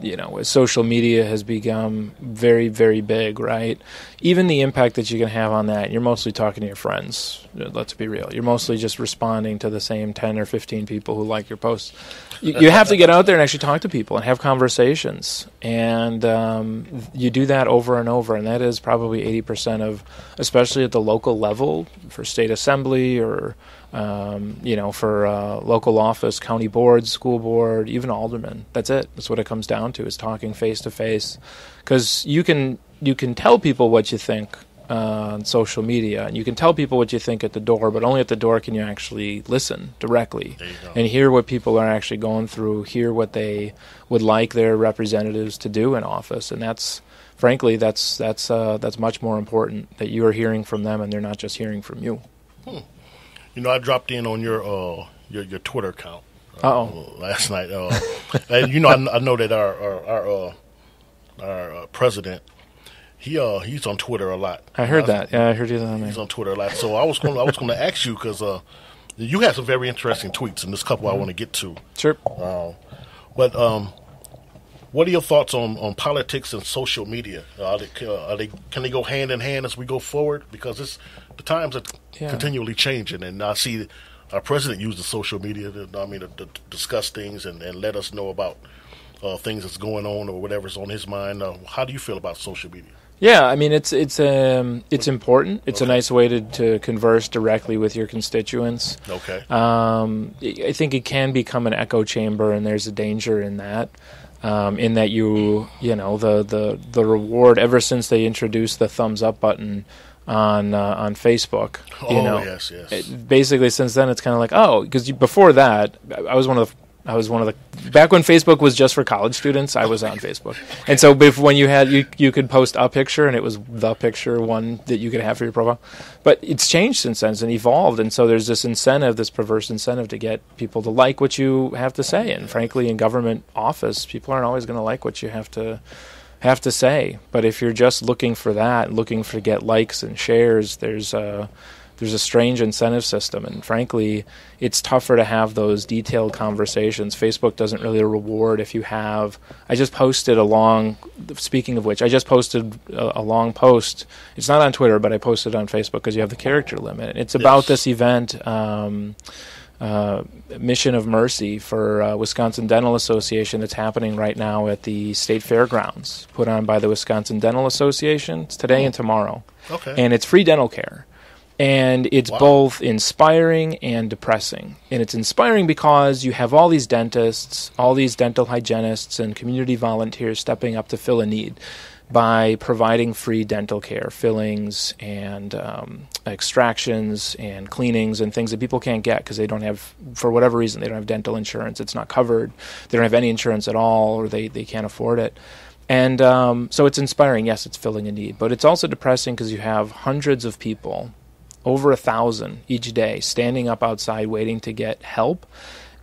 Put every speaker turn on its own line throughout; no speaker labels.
as social media has become very, very big, right? Even the impact that you can have on that, you're mostly talking to your friends. Let's be real. You're mostly just responding to the same 10 or 15 people who like your posts. You have to get out there and actually talk to people and have conversations. And you do that over and over, and that is probably 80% of, especially at the local level, for state assembly or for local office, county boards, school board, even aldermen. That's it. That's what it comes down to, is talking face to face. Because you can tell people what you think on social media, and you can tell people what you think at the door, but only at the door can you actually listen directly and hear what people are actually going through, hear what they would like their representatives to do in office. And that's, frankly, that's much more important, that you are hearing from them and they're not just hearing from you.
I dropped in on your Twitter account last night, and I know that our president, he's on Twitter a lot.
I heard that. Yeah, I heard he's on there.
He's on Twitter a lot. So I was going to ask you, because you had some very interesting tweets, and there's a couple I want to get to.
Sure.
But what are your thoughts on politics and social media? Can they go hand in hand as we go forward? Because the times are continually changing, and I see our president uses social media to discuss things and let us know about things that's going on or whatever's on his mind. How do you feel about social media?
Yeah, it's important. It's a nice way to converse directly with your constituents.
Okay.
I think it can become an echo chamber, and there's a danger in that. In that the reward, ever since they introduced the thumbs up button on Facebook,
yes.
Basically since then it's kind of like, because before that I was one of the back when Facebook was just for college students, I was on Facebook. And so when you could post a picture, and it was the picture one that you could have for your profile. But it's changed since then and evolved, and so there's this perverse incentive to get people to like what you have to say. And frankly, in government office, people aren't always going to like what you have to say. But if you're just looking for that, looking to get likes and shares, there's a strange incentive system, and frankly, it's tougher to have those detailed conversations. Facebook doesn't really reward if you have. Speaking of which, I just posted a long post. It's not on Twitter, but I posted it on Facebook because you have the character limit. It's about this event, Mission of Mercy for Wisconsin Dental Association, that's happening right now at the State Fairgrounds, put on by the Wisconsin Dental Association. It's today and tomorrow.
Okay.
And it's free dental care. And it's both inspiring and depressing. And it's inspiring because you have all these dentists, all these dental hygienists, and community volunteers stepping up to fill a need by providing free dental care, fillings and extractions and cleanings and things that people can't get because they don't have, for whatever reason, they don't have dental insurance. It's not covered. They don't have any insurance at all, or they can't afford it. And so it's inspiring. Yes, it's filling a need. But it's also depressing because you have hundreds of people, over 1,000 each day, standing up outside waiting to get help,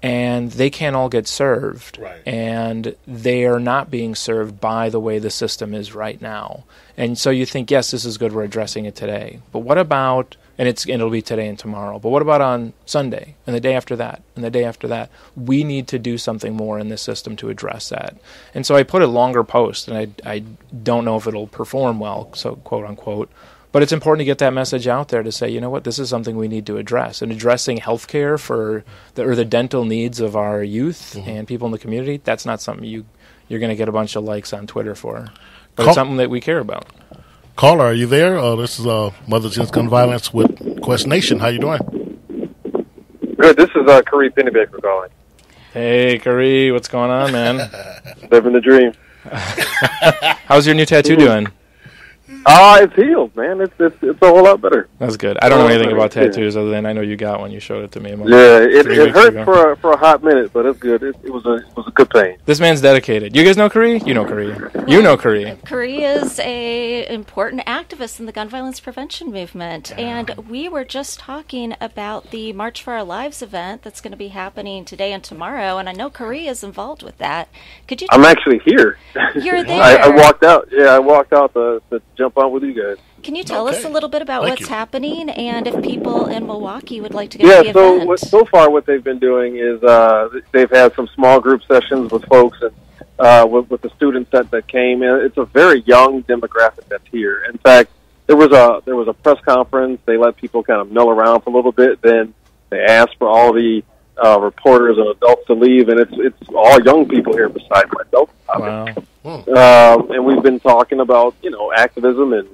and they can't all get served.
Right.
And they are not being served by the way the system is right now. And so you think, yes, this is good, we're addressing it today. But what about, and it'll be today and tomorrow, but what about on Sunday and the day after that and the day after that? We need to do something more in this system to address that. And so I put a longer post, and I don't know if it'll perform well, so quote unquote. But it's important to get that message out there to say, you know what, this is something we need to address. And addressing healthcare for the dental needs of our youth and people in the community, that's not something you're going to get a bunch of likes on Twitter for. But it's something that we care about.
Caller, are you there? This is Mothers Against Gun Violence with QuestNation. How you doing?
Good. This is Kari Pennybaker calling.
Hey, Kari, what's going on, man?
Living the dream.
How's your new tattoo doing?
It's healed, man. It's a whole lot better.
That's good. I don't know anything about tattoos other than I know you got one. You showed it to me.
It hurt for a hot minute, but it's good. It was a good pain.
This man's dedicated. You guys know Kari? You know Kari. You know Kari.
Kari is a important activist in the gun violence prevention movement, and we were just talking about the March for Our Lives event that's going to be happening today and tomorrow, and I know Kari is involved with that. Could you?
I'm actually here.
You're there.
I walked out. Yeah, I walked out to jump on with you guys.
Can you tell us a little bit about what's happening, and if people in Milwaukee would like to go to the event?
So far what they've been doing is they've had some small group sessions with folks, and with the students that came in. It's a very young demographic that's here. In fact, there was a press conference. They let people kind of mill around for a little bit. Then they asked for all the reporters and adults to leave, and it's all young people here besides myself.
Wow.
And we've been talking about activism and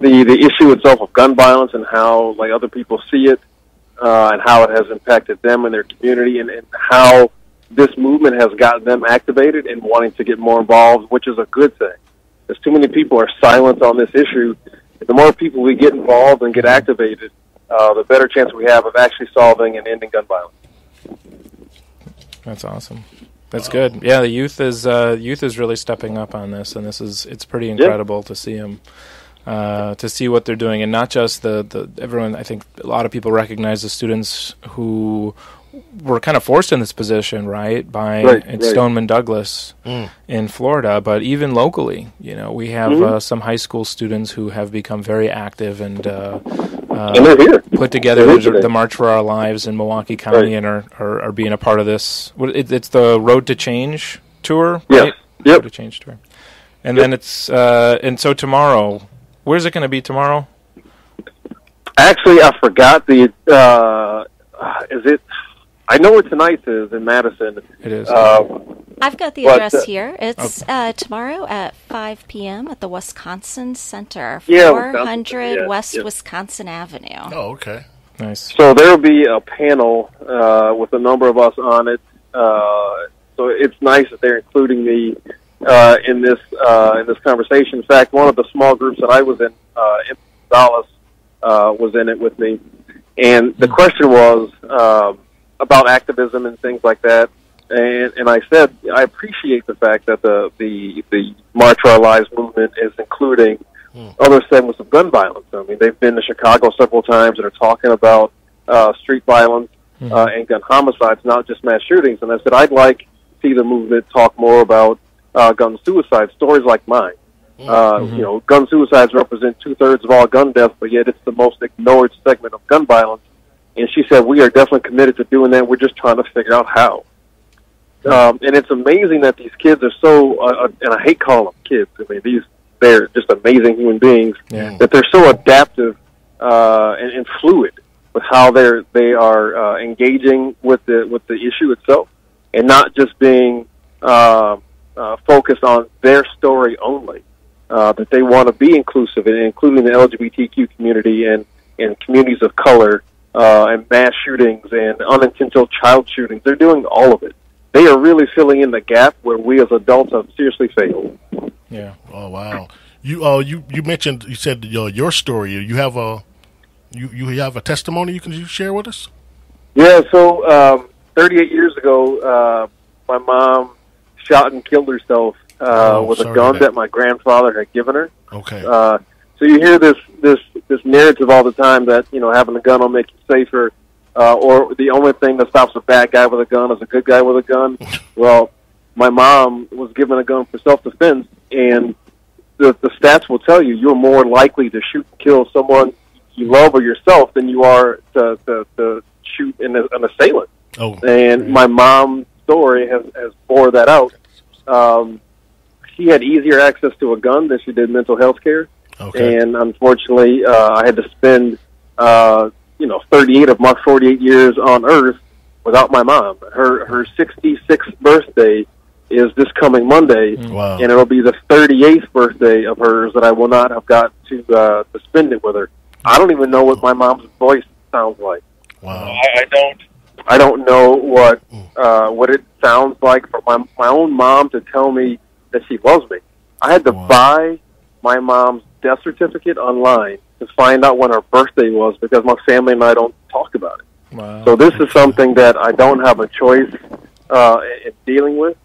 the issue itself of gun violence and how like other people see it and how it has impacted them and their community and how this movement has gotten them activated and wanting to get more involved, which is a good thing. There's too many people are silent on this issue. The more people we get involved and get activated, the better chance we have of actually solving and ending gun violence.
That's awesome. That's good. Yeah, the youth is really stepping up on this, and it's pretty incredible to see them. To see what they're doing, and not just the everyone. I think a lot of people recognize the students who were kind of forced in this position, right, by Stoneman Douglas in Florida, but even locally, we have some high school students who have become very active and put together the March for Our Lives in Milwaukee County and are being a part of this. It's the Road to Change tour, right?
Yep.
Road to Change tour, and then it's and so tomorrow. Where's it going to be tomorrow?
Actually, I forgot the. Is it? I know where tonight's is in Madison.
It is.
I've got the address here. It's tomorrow at 5 p.m. at the Wisconsin Center, 400 West Wisconsin Avenue.
Oh, okay.
Nice.
So there will be a panel with a number of us on it. So it's nice that they're including me in this conversation. In fact, one of the small groups that I was in Dallas was in it with me, and the question was about activism and things like that. And I said I appreciate the fact that the March for Our Lives movement is including other segments of gun violence. I mean, they've been to Chicago several times and are talking about street violence and gun homicides, not just mass shootings. And I said I'd like to see the movement talk more about gun suicide, stories like mine. Gun suicides represent 2/3 of all gun deaths, but yet it's the most ignored segment of gun violence. And she said, we are definitely committed to doing that. We're just trying to figure out how. And it's amazing that these kids are so, and I hate calling them kids. I mean, they're just amazing human beings, that they're so adaptive and fluid with how they are engaging with the issue itself, and not just being focused on their story only. That they want to be inclusive, including the LGBTQ community and communities of color, and mass shootings and unintentional child shootings. They're doing all of it. They are really filling in the gap where we as adults have seriously failed.
Yeah.
Oh wow. You mentioned, you said your story. You have a testimony you can share with us?
Yeah. So 38 years ago, my mom shot and killed herself with a gun that my grandfather had given her.
Okay.
So you hear this narrative all the time that having a gun will make you safer, or the only thing that stops a bad guy with a gun is a good guy with a gun. Well, my mom was given a gun for self-defense, and the stats will tell you're more likely to shoot and kill someone you love or yourself than you are to shoot an assailant.
Oh.
And my mom's story has bore that out. She had easier access to a gun than she did mental health care.
Okay. And
unfortunately, I had to spend, 38 of my 48 years on Earth without my mom. Her 66th birthday is this coming Monday,
wow.
And it'll be the 38th birthday of hers that I will not have got to spend it with her. I don't even know what my mom's voice sounds like.
Wow.
I don't know what it sounds like for my own mom to tell me that she loves me. I had to buy my mom's death certificate online to find out when her birthday was because my family and I don't talk about it.
Wow.
So this is something that I don't have a choice in dealing with.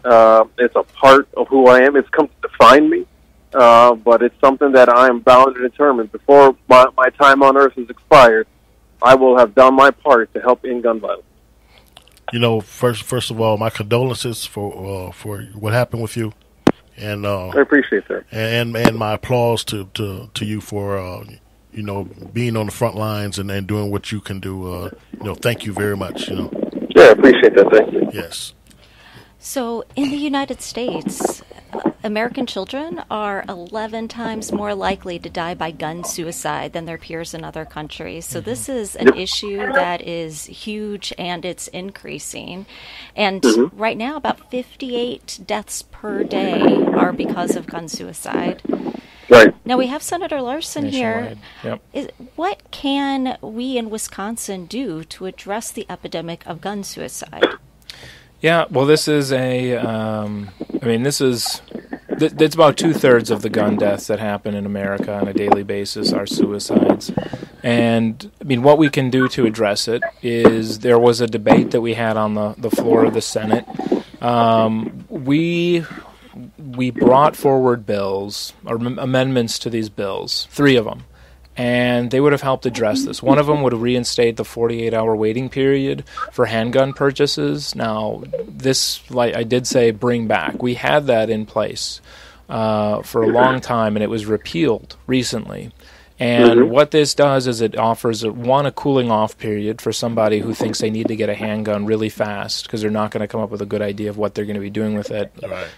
It's a part of who I am. It's come to define me, but it's something that I am bound and determined. Before my time on Earth is expired, I will have done my part to help end gun violence.
First of all, my condolences for what happened with you. And
I appreciate that.
And my applause to you for being on the front lines and doing what you can do. Thank you very much.
Yeah, I appreciate that. Thank you.
Yes.
So in the United States, American children are 11 times more likely to die by gun suicide than their peers in other countries. So this is an issue that is huge, and it's increasing. And right now, about 58 deaths per day are because of gun suicide.
Right.
Now, we have Senator Larson
Nationwide.
here.
Yep.
What can we in Wisconsin do to address the epidemic of gun suicide?
Yeah, well, this is it's about 2/3 of the gun deaths that happen in America on a daily basis are suicides. And, I mean, what we can do to address it is there was a debate that we had on the floor of the Senate. We brought forward bills, or amendments to these bills, 3 of them. And they would have helped address this. One of them would reinstate the 48-hour waiting period for handgun purchases. Now, this, like I did say, bring back. We had that in place for a long time, and it was repealed recently. And what this does is it offers, a cooling off period for somebody who thinks they need to get a handgun really fast because they're not going to come up with a good idea of what they're going to be doing with it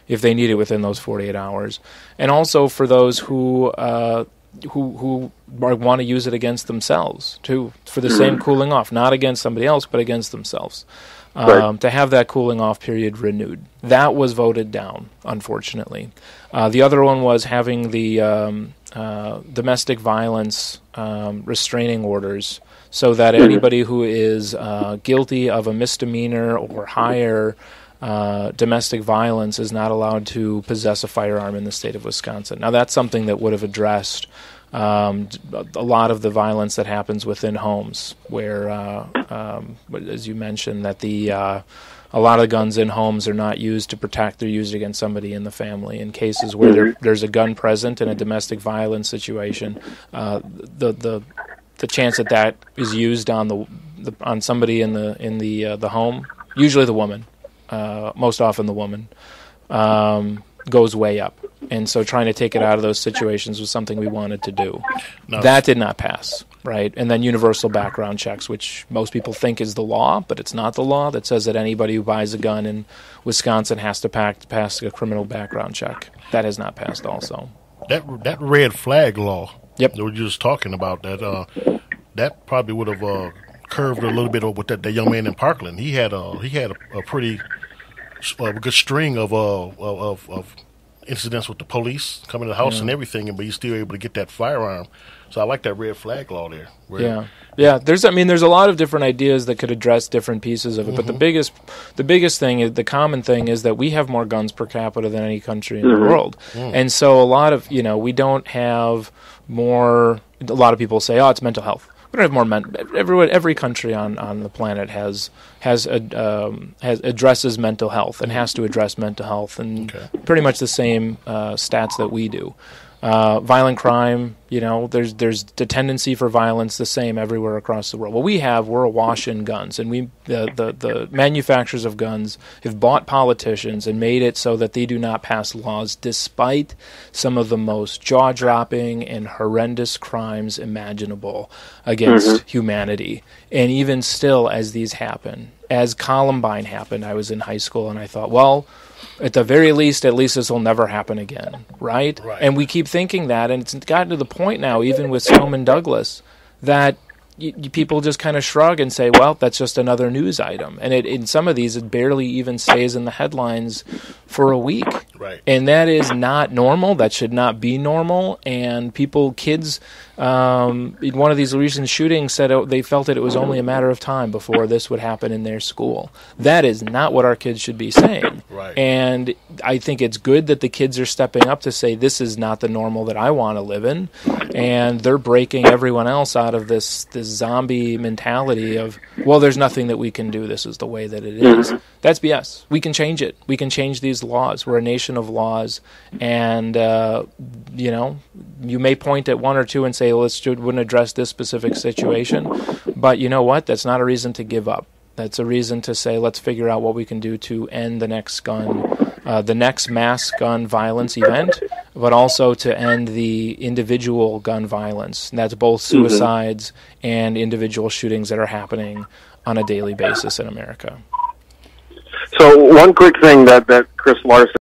if they need it within those 48 hours. And also for those who want to use it against themselves, too, for the same cooling off, not against somebody else, but against themselves, to have that cooling off period renewed. That was voted down, unfortunately. The other one was having the domestic violence restraining orders so that anybody who is guilty of a misdemeanor or higher domestic violence is not allowed to possess a firearm in the state of Wisconsin. Now, that's something that would have addressed a lot of the violence that happens within homes, where, as you mentioned, that a lot of guns in homes are not used to protect; they're used against somebody in the family. In cases where there's a gun present in a domestic violence situation, the chance that is used on somebody in the home, usually the woman. Most often the woman, goes way up. And so trying to take it out of those situations was something we wanted to do. No. That did not pass, right? And then universal background checks, which most people think is the law, but it's not the law, that says that anybody who buys a gun in Wisconsin has to pass a criminal background check. That has not passed also.
That red flag law
that
we were just talking about, that probably would have curved a little bit with that young man in Parkland. He had a pretty good string of incidents with the police coming to the house and everything, but he's still able to get that firearm. So I like that red flag law there.
Yeah. There's a lot of different ideas that could address different pieces of it, but the biggest thing, the common thing, is that we have more guns per capita than any country in the world, and so a lot of we don't have more. A lot of people say, "Oh, it's mental health." We don't have more every country on the planet has addresses mental health and has to address mental health, and pretty much the same stats that we do. Violent crime, there's the tendency for violence the same everywhere across the world. What we're awash in guns, and the manufacturers of guns have bought politicians and made it so that they do not pass laws despite some of the most jaw-dropping and horrendous crimes imaginable against humanity. And even still, as these happen, as Columbine happened, I was in high school and I thought, well, at the very least, this will never happen again, right? And we keep thinking that, and it's gotten to the point now, even with Stoneman Douglas, that people just kind of shrug and say, well, that's just another news item. And in some of these, it barely even stays in the headlines for a week. And that is not normal. That should not be normal. And kids, in one of these recent shootings said they felt that it was only a matter of time before this would happen in their school. That is not what our kids should be saying. And I think it's good that the kids are stepping up to say, this is not the normal that I want to live in. And they're breaking everyone else out of this zombie mentality of, well, there's nothing that we can do. This is the way that it is. That's BS. We can change it. We can change these laws. We're a nation of laws. And, you may point at one or two and say, well, it wouldn't address this specific situation. But you know what? That's not a reason to give up. That's a reason to say, let's figure out what we can do to end the next mass gun violence event, but also to end the individual gun violence. And that's both suicides and individual shootings that are happening on a daily basis in America.
So one quick thing that Chris Larson